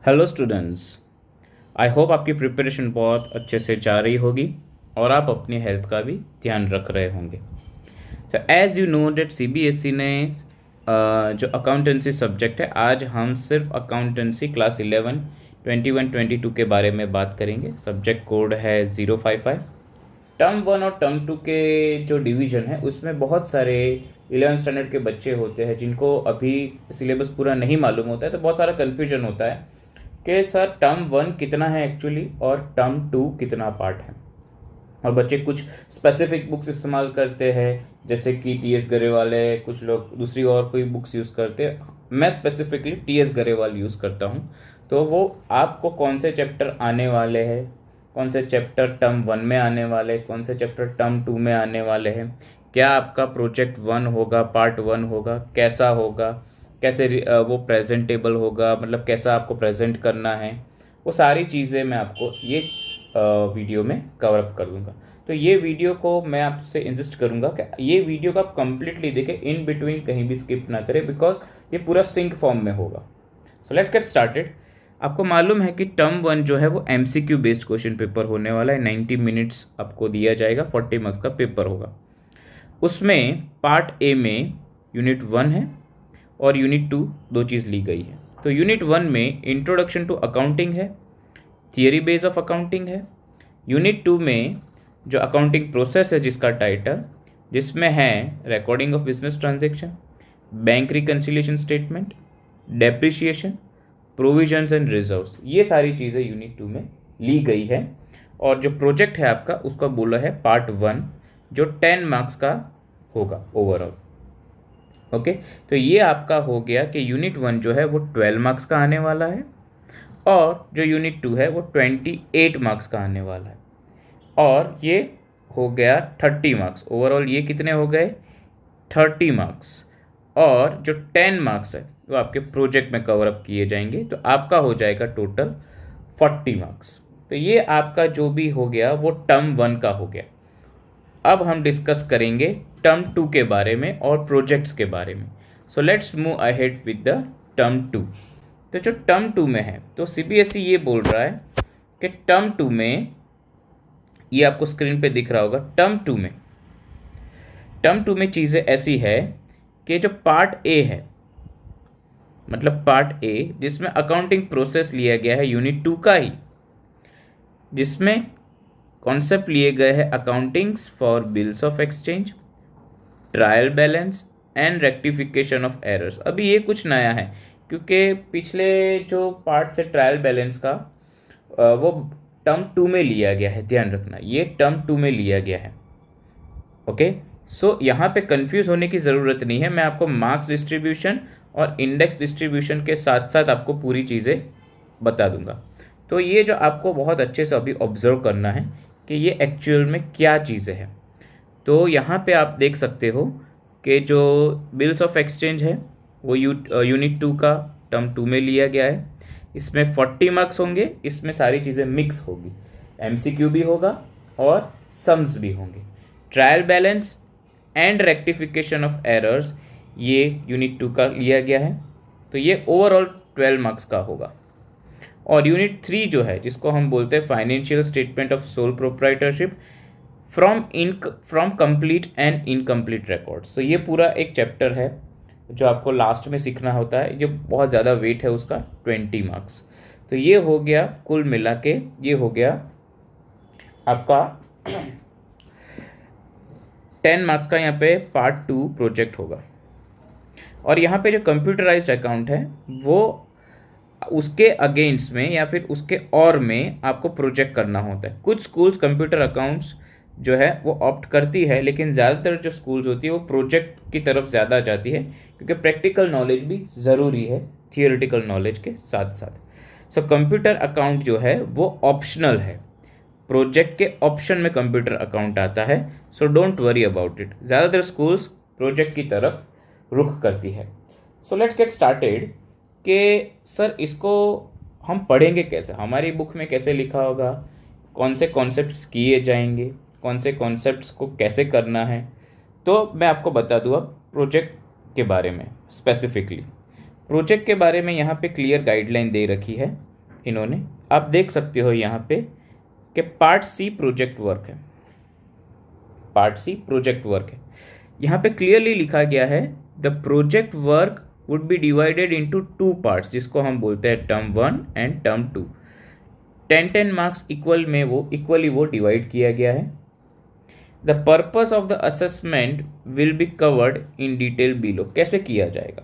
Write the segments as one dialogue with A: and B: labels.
A: Hello students. I hope आपकी preparation बहुत अच्छे से जा रही होगी और आप अपनी हेल्थ का भी ध्यान रख रहे होंगे। तो as you know that CBSE ने जो अकाउंटेंसी सब्जेक्ट है, आज हम सिर्फ अकाउंटेंसी क्लास 11, 21, 22 के बारे में बात करेंगे। सब्जेक्ट कोड है 055। टर्म 1 और टर्म 2 के जो डिवीज़न है उसमें बहुत सारे 11 स्टैंडर्ड के बच्चे होते हैं जिनको अभी सिलेबस पूरा नहीं मालूम होता है, तो बहुत सारा कन्फ्यूजन होता है कि सर टर्म 1 कितना है एक्चुअली और टर्म 2 कितना पार्ट है। और बच्चे कुछ स्पेसिफिक बुक्स इस्तेमाल करते हैं, जैसे कि टीएस गरेवाल है, कुछ लोग दूसरी और कोई बुक्स यूज़ करते हैं। मैं स्पेसिफिकली टीएस गरेवाल यूज़ करता हूँ। तो वो आपको कौन से चैप्टर आने वाले हैं, कौन से चैप्टर टर्म 1 में आने वाले, कौन से चैप्टर टर्म 2 में आने वाले हैं, क्या आपका प्रोजेक्ट 1 होगा, पार्ट 1 होगा, कैसा होगा, कैसे वो प्रेजेंटेबल होगा, मतलब कैसा आपको प्रेजेंट करना है, वो सारी चीज़ें मैं आपको ये वीडियो में कवर अप कर दूंगा। तो ये वीडियो को मैं आपसे इंसिस्ट करूंगा कि ये वीडियो को आप कंप्लीटली देखें, इन बिटवीन कहीं भी स्किप ना करें, बिकॉज ये पूरा सिंक फॉर्म में होगा। So let's get started. आपको मालूम है कि टर्म 1 जो है वो एमसीक्यू बेस्ड क्वेश्चन पेपर होने वाला है। 90 मिनट्स आपको दिया जाएगा, 40 मार्क्स का पेपर होगा। उसमें पार्ट ए में यूनिट 1 है और यूनिट 2 दो चीज़ ली गई है। तो यूनिट 1 में इंट्रोडक्शन टू अकाउंटिंग है, थियरी बेस ऑफ अकाउंटिंग है। यूनिट 2 में जो अकाउंटिंग प्रोसेस है जिसका टाइटल, जिसमें है recording of business transaction, bank reconciliation statement, depreciation, provisions and reserves, ये सारी चीज़ें यूनिट 2 में ली गई है। और जो प्रोजेक्ट है आपका उसका बोला है पार्ट 1, जो 10 मार्क्स का होगा ओवरऑल। ओके, तो ये आपका हो गया कि यूनिट 1 जो है वो 12 मार्क्स का आने वाला है और जो यूनिट 2 है वो 28 मार्क्स का आने वाला है। और ये हो गया 30 मार्क्स ओवरऑल। ये कितने हो गए? 30 मार्क्स। और जो 10 मार्क्स है वो आपके प्रोजेक्ट में कवर अप किए जाएंगे, तो आपका हो जाएगा टोटल 40 मार्क्स। तो ये आपका जो भी हो गया वो टर्म 1 का हो गया। अब हम डिस्कस करेंगे टर्म 2 के बारे में और प्रोजेक्ट्स के बारे में। So let's move ahead with the term 2। तो जो टर्म 2 में है, तो सीबीएसई ये बोल रहा है कि टर्म 2 में, ये आपको स्क्रीन पे दिख रहा होगा, टर्म 2 में चीज़ें ऐसी है कि जो पार्ट ए है, मतलब पार्ट ए जिसमें अकाउंटिंग प्रोसेस लिया गया है यूनिट 2 का ही, जिसमें कॉन्सेप्ट लिए गए हैं accountings for bills of exchange, trial balance and rectification of errors. अभी ये कुछ नया है क्योंकि पिछले जो पार्ट से ट्रायल बैलेंस का वो टर्म 2 में लिया गया है, ध्यान रखना ये टर्म 2 में लिया गया है। ओके, सो यहाँ पे कंफ्यूज होने की ज़रूरत नहीं है। मैं आपको मार्क्स डिस्ट्रीब्यूशन और इंडेक्स डिस्ट्रीब्यूशन के साथ साथ आपको पूरी चीज़ें बता दूंगा। तो ये जो आपको बहुत अच्छे से अभी ऑब्जर्व करना है कि ये एक्चुअल में क्या चीज़ें हैं। तो यहाँ पे आप देख सकते हो कि जो बिल्स ऑफ एक्सचेंज है वो यूनिट 2 का टर्म 2 में लिया गया है। इसमें 40 मार्क्स होंगे, इसमें सारी चीज़ें मिक्स होगी, एमसीक्यू भी होगा और सम्स भी होंगे। Trial balance and rectification of errors ये यूनिट 2 का लिया गया है, तो ये ओवरऑल 12 मार्क्स का होगा। और यूनिट 3 जो है, जिसको हम बोलते हैं financial statement of sole proprietorship from complete and incomplete records, तो ये पूरा एक चैप्टर है जो आपको लास्ट में सीखना होता है। ये बहुत ज़्यादा वेट है उसका, 20 मार्क्स। तो ये हो गया कुल मिला के, ये हो गया आपका 10 मार्क्स का यहाँ पे पार्ट 2 प्रोजेक्ट होगा। और यहाँ पे जो कंप्यूटराइज्ड अकाउंट है वो उसके अगेंस्ट में या फिर उसके और में आपको प्रोजेक्ट करना होता है। कुछ स्कूल्स कंप्यूटर अकाउंट्स जो है वो ऑप्ट करती है, लेकिन ज़्यादातर जो स्कूल्स होती है वो प्रोजेक्ट की तरफ ज़्यादा जाती है, क्योंकि प्रैक्टिकल नॉलेज भी ज़रूरी है थियोरेटिकल नॉलेज के साथ साथ। सो कंप्यूटर अकाउंट जो है वो ऑप्शनल है, प्रोजेक्ट के ऑप्शन में कंप्यूटर अकाउंट आता है। So don't worry about it. ज़्यादातर स्कूल्स प्रोजेक्ट की तरफ रुख करती है। सो लेट्स गेट स्टार्टेड कि सर इसको हम पढ़ेंगे कैसे, हमारी बुक में कैसे लिखा होगा, कौन से कॉन्सेप्ट्स किए जाएंगे, कौन से कॉन्सेप्ट्स को कैसे करना है। तो मैं आपको बता दूँ अब प्रोजेक्ट के बारे में स्पेसिफिकली। प्रोजेक्ट के बारे में यहाँ पे क्लियर गाइडलाइन दे रखी है इन्होंने, आप देख सकते हो यहाँ पे कि पार्ट सी प्रोजेक्ट वर्क है, पार्ट सी प्रोजेक्ट वर्क है। यहाँ पे क्लियरली लिखा गया है the project work would be divided into 2 parts, जिसको हम बोलते हैं term 1 and term 2। 10-10 marks equally वो डिवाइड किया गया है। The purpose of the assessment will be covered in detail below. कैसे किया जाएगा,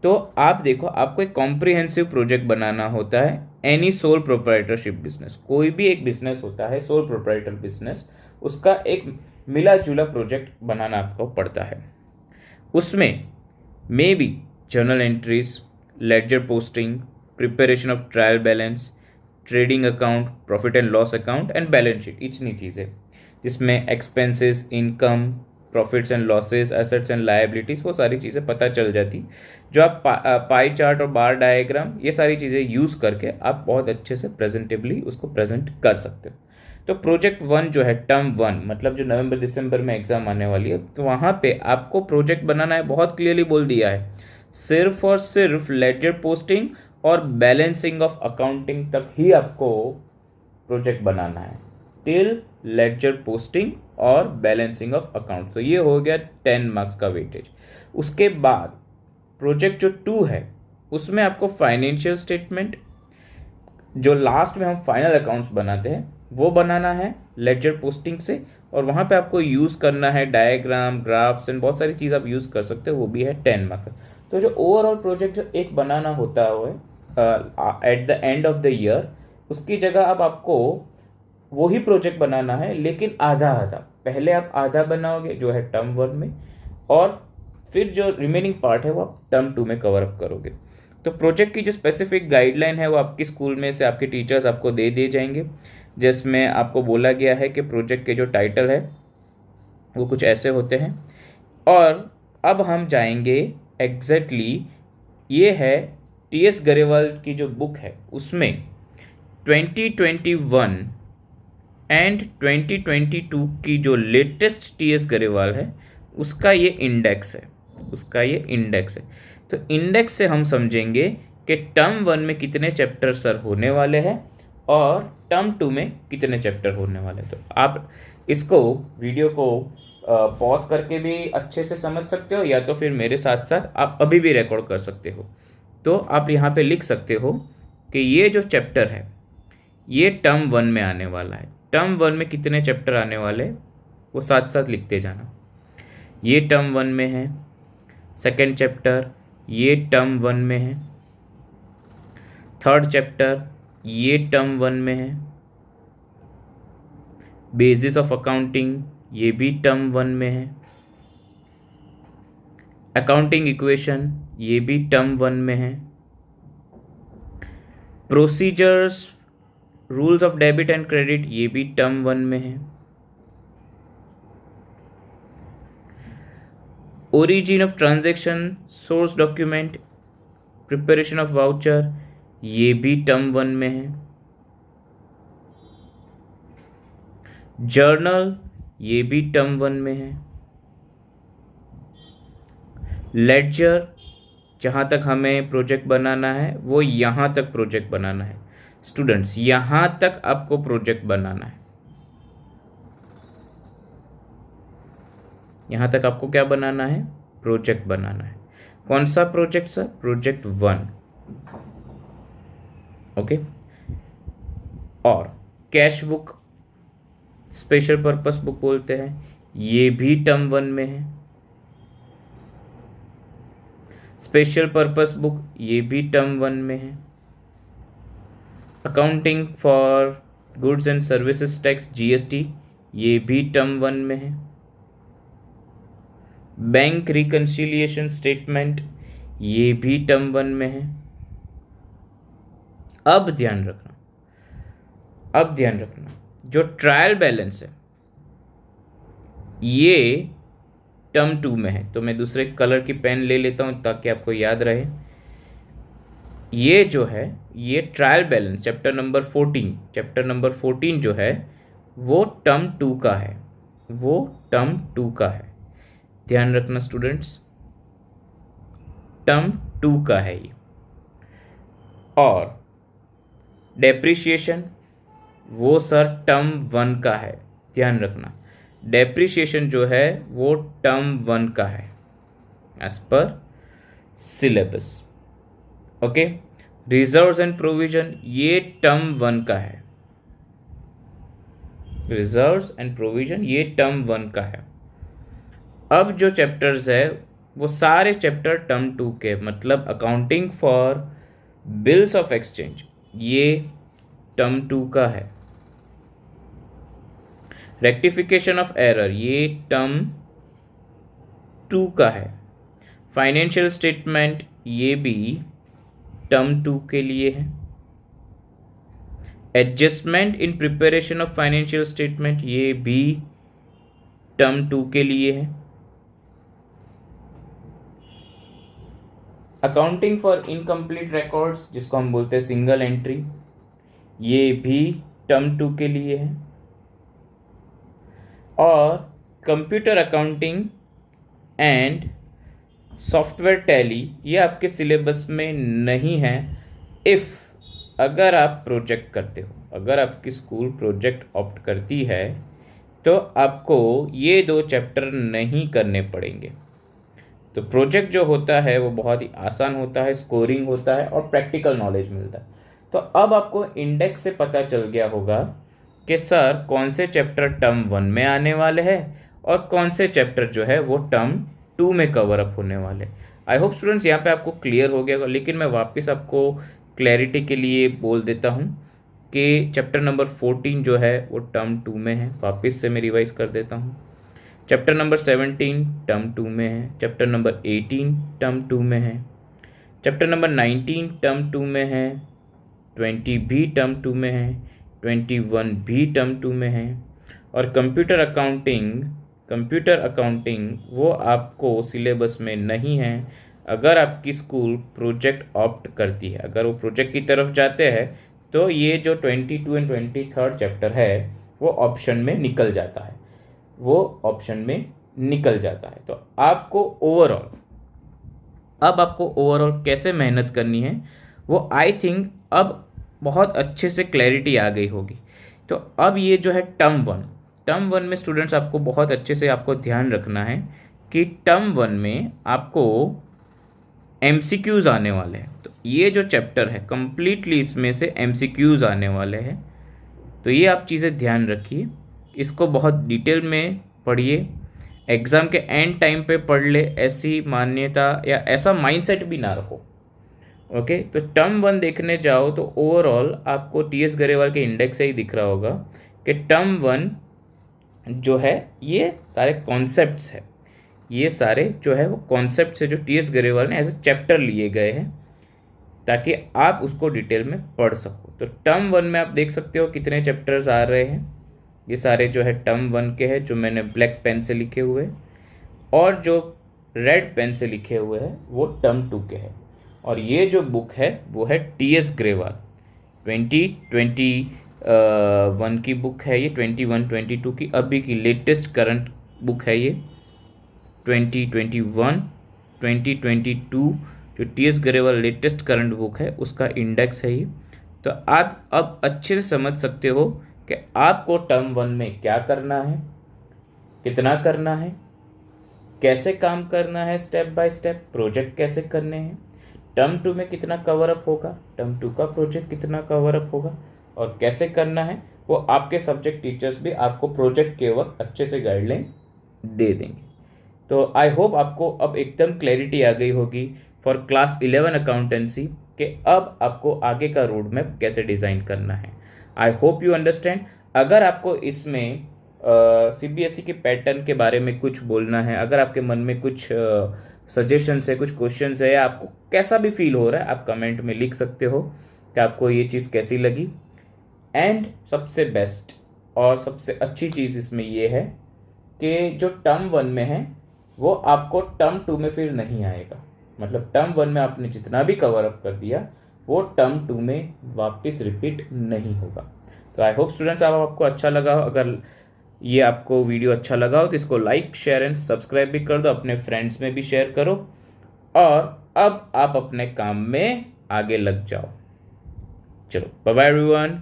A: तो आप देखो, आपको एक कॉम्प्रिहेंसिव प्रोजेक्ट बनाना होता है। एनी सोल प्रोप्राइटरशिप बिजनेस, कोई भी एक बिजनेस होता है सोल प्रोप्राइटर बिजनेस, उसका एक मिला जुला प्रोजेक्ट बनाना आपको पड़ता है। उसमें maybe journal entries, ledger posting, preparation of trial balance, trading account, profit and loss account and balance sheet, इतनी चीज़ें, जिसमें expenses, income, profits and losses, assets and liabilities, वो सारी चीज़ें पता चल जाती। जो आप पाई चार्ट और बार डायग्राम, ये सारी चीज़ें यूज़ करके आप बहुत अच्छे से प्रेजेंटेबली उसको प्रेजेंट कर सकते हो। तो प्रोजेक्ट 1 जो है, टर्म 1, मतलब जो नवंबर दिसंबर में एग्जाम आने वाली है, तो वहाँ पे आपको प्रोजेक्ट बनाना है। बहुत क्लियरली बोल दिया है, सिर्फ और सिर्फ लेडजर पोस्टिंग और बैलेंसिंग ऑफ अकाउंटिंग तक ही आपको प्रोजेक्ट बनाना है, टिल लेडजर पोस्टिंग और बैलेंसिंग ऑफ अकाउंट। तो ये हो गया 10 मार्क्स का वेटेज। उसके बाद प्रोजेक्ट जो 2 है, उसमें आपको फाइनेंशियल स्टेटमेंट, जो लास्ट में हम फाइनल अकाउंट्स बनाते हैं, वो बनाना है लेडजर पोस्टिंग से, और वहाँ पे आपको यूज़ करना है डायग्राम, ग्राफ्स एंड बहुत सारी चीज़ आप यूज़ कर सकते हो, वो भी है 10 मार्क्स। तो जो ओवरऑल प्रोजेक्ट जो एक बनाना होता है वो है at the end of the year, उसकी जगह अब आपको वही प्रोजेक्ट बनाना है, लेकिन आधा आधा। पहले आप आधा बनाओगे जो है टर्म 1 में, और फिर जो रिमेनिंग पार्ट है वो आप टर्म 2 में कवर अप करोगे। तो प्रोजेक्ट की जो स्पेसिफिक गाइडलाइन है वो आपकी स्कूल में से आपके टीचर्स आपको दे दिए जाएंगे, जिसमें आपको बोला गया है कि प्रोजेक्ट के जो टाइटल है वो कुछ ऐसे होते हैं। और अब हम जाएंगे एग्जैक्टली, ये है टी.एस. गरेवाल की जो बुक है, उसमें 2021 एंड 2022 की जो लेटेस्ट टी.एस. गरेवाल है, उसका ये इंडेक्स है, उसका ये इंडेक्स है। तो इंडेक्स से हम समझेंगे कि टर्म 1 में कितने चैप्टर सर होने वाले हैं और टर्म 2 में कितने चैप्टर होने वाले हैं। तो आप इसको वीडियो को पॉज करके भी अच्छे से समझ सकते हो, या तो फिर मेरे साथ साथ आप अभी भी रिकॉर्ड कर सकते हो। तो आप यहाँ पे लिख सकते हो कि ये जो चैप्टर है ये टर्म 1 में आने वाला है। टर्म 1 में कितने चैप्टर आने वाले वो साथ साथ लिखते जाना। ये टर्म 1 में है, सेकेंड चैप्टर ये टर्म 1 में है, थर्ड चैप्टर ये टर्म 1 में है, बेसिस ऑफ अकाउंटिंग ये भी टर्म 1 में है, अकाउंटिंग इक्वेशन ये भी टर्म 1 में है, procedures, rules of debit and credit ये भी टर्म 1 में है, origin of transaction, source document, preparation of voucher ये भी टर्म 1 में है, जर्नल ये भी टर्म 1 में है, लेडजर जहाँ तक हमें प्रोजेक्ट बनाना है वो यहाँ तक प्रोजेक्ट बनाना है। स्टूडेंट्स, यहाँ तक आपको प्रोजेक्ट बनाना है, यहाँ तक आपको क्या बनाना है, प्रोजेक्ट बनाना है। कौन सा प्रोजेक्ट सर? Project 1, okay. और cash book, special purpose book बोलते हैं, ये भी टर्म 1 में है, स्पेशल पर्पस बुक ये भी टर्म 1 में है, accounting for goods and services tax GST ये भी टर्म 1 में है, बैंक रिकंसिलिएशन स्टेटमेंट ये भी टर्म 1 में है। अब ध्यान रखना, जो ट्रायल बैलेंस है ये टर्म 2 में है। तो मैं दूसरे कलर की पेन ले लेता हूं ताकि आपको याद रहे। ये जो है ये ट्रायल बैलेंस चैप्टर नंबर 14 जो है वो टर्म 2 का है, वो टर्म 2 का है। ध्यान रखना स्टूडेंट्स, टर्म 2 का है ये। और डेप्रिसिएशन वो सर टर्म 1 का है, ध्यान रखना। डेप्रिसिएशन जो है वो टर्म 1 का है as per syllabus. Okay, reserves and provision ये टर्म 1 का है। रिजर्व्स एंड प्रोविजन ये टर्म 1 का है। अब जो चैप्टर्स है वो सारे चैप्टर टर्म 2 के, मतलब accounting for bills of exchange ये टर्म 2 का है। रेक्टिफिकेशन ऑफ एरर ये टर्म 2 का है। फाइनेंशियल स्टेटमेंट ये भी टर्म 2 के लिए है। Adjustment in preparation of financial statement ये भी टर्म 2 के लिए है। अकाउंटिंग फॉर इनकम्प्लीट रिकॉर्ड्स जिसको हम बोलते हैं सिंगल एंट्री ये भी टर्म 2 के लिए है। और computer accounting and software tally ये आपके सिलेबस में नहीं है। इफ़ अगर आप प्रोजेक्ट करते हो, अगर आपकी स्कूल प्रोजेक्ट ऑप्ट करती है तो आपको ये 2 चैप्टर नहीं करने पड़ेंगे। तो प्रोजेक्ट जो होता है वो बहुत ही आसान होता है, स्कोरिंग होता है और प्रैक्टिकल नॉलेज मिलता है। तो अब आपको इंडेक्स से पता चल गया होगा कि सर कौन से चैप्टर टर्म 1 में आने वाले हैं और कौन से चैप्टर जो है वो टर्म 2 में कवर अप होने वाले। आई होप स्टूडेंट्स यहाँ पे आपको क्लियर हो गया, लेकिन मैं वापस आपको क्लैरिटी के लिए बोल देता हूँ कि चैप्टर नंबर 14 जो है वो टर्म 2 में है। वापस से मैं रिवाइज कर देता हूँ। चैप्टर नंबर 17 टर्म 2 में है। चैप्टर नंबर 18 टर्म 2 में है। चैप्टर नंबर 19 टर्म 2 में है। 20 भी टर्म 2 में है। 21 भी टर्म 2 में है। और कंप्यूटर अकाउंटिंग वो आपको सिलेबस में नहीं है। अगर आपकी स्कूल प्रोजेक्ट ऑप्ट करती है, अगर वो प्रोजेक्ट की तरफ जाते हैं तो ये जो 22 एंड 23 चैप्टर है वो ऑप्शन में निकल जाता है, तो आपको ओवरऑल कैसे मेहनत करनी है वो आई थिंक अब बहुत अच्छे से क्लैरिटी आ गई होगी। तो अब ये जो है टर्म 1 में स्टूडेंट्स आपको बहुत अच्छे से आपको ध्यान रखना है कि टर्म 1 में आपको MCQs आने वाले हैं। तो ये जो चैप्टर है कंप्लीटली इसमें से MCQs आने वाले हैं। तो ये आप चीज़ें ध्यान रखिए, इसको बहुत डिटेल में पढ़िए, एग्ज़ाम के एंड टाइम पे पढ़ ले, ऐसी मान्यता या ऐसा माइंडसेट भी ना रखो। ओके, तो टर्म 1 देखने जाओ तो ओवरऑल आपको TS गरेवाल के इंडेक्स से ही दिख रहा होगा कि टर्म 1 जो है ये सारे कॉन्सेप्ट्स है, ये सारे जो है वो कॉन्सेप्ट्स है जो TS गरेवाल ने एज ए चैप्टर लिए गए हैं ताकि आप उसको डिटेल में पढ़ सको। तो टर्म 1 में आप देख सकते हो कितने चैप्टर्स आ रहे हैं। ये सारे जो है टर्म 1 के हैं जो मैंने ब्लैक पेन से लिखे हुए, और जो रेड पेन से लिखे हुए हैं वो टर्म 2 के हैं। और ये जो बुक है वो है TS गरेवाल 2021 की बुक है। ये 21-22 की अभी की लेटेस्ट करंट बुक है। ये 2021-2022 जो TS Grewal latest current book है उसका इंडेक्स है ये। तो आप अब अच्छे से समझ सकते हो कि आपको टर्म 1 में क्या करना है, कितना करना है, कैसे काम करना है, स्टेप बाय स्टेप प्रोजेक्ट कैसे करने हैं, टर्म 2 में कितना कवर अप होगा, टर्म 2 का प्रोजेक्ट कितना कवर अप होगा और कैसे करना है, वो आपके सब्जेक्ट टीचर्स भी आपको प्रोजेक्ट के वक्त अच्छे से गाइडलाइन दे देंगे। तो आई होप आपको अब एकदम क्लैरिटी आ गई होगी फॉर क्लास 11 अकाउंटेंसी कि अब आपको आगे का रोड मैप कैसे डिज़ाइन करना है। I hope you understand. अगर आपको इसमें CBSE के पैटर्न के बारे में कुछ बोलना है, अगर आपके मन में कुछ सजेशंस है, कुछ क्वेश्चंस है, या आपको कैसा भी फील हो रहा है, आप कमेंट में लिख सकते हो कि आपको ये चीज़ कैसी लगी। एंड सबसे बेस्ट और सबसे अच्छी चीज़ इसमें ये है कि जो टर्म 1 में है वो आपको टर्म 2 में फिर नहीं आएगा। मतलब टर्म 1 में आपने जितना भी कवर अप कर दिया वो टर्म 2 में वापस रिपीट नहीं होगा। तो आई होप स्टूडेंट्स आपको अच्छा लगा हो। अगर ये आपको वीडियो अच्छा लगा हो तो इसको लाइक, शेयर एंड सब्सक्राइब भी कर दो, अपने फ्रेंड्स में भी शेयर करो, और अब आप अपने काम में आगे लग जाओ। चलो बाय बाय एवरीवन।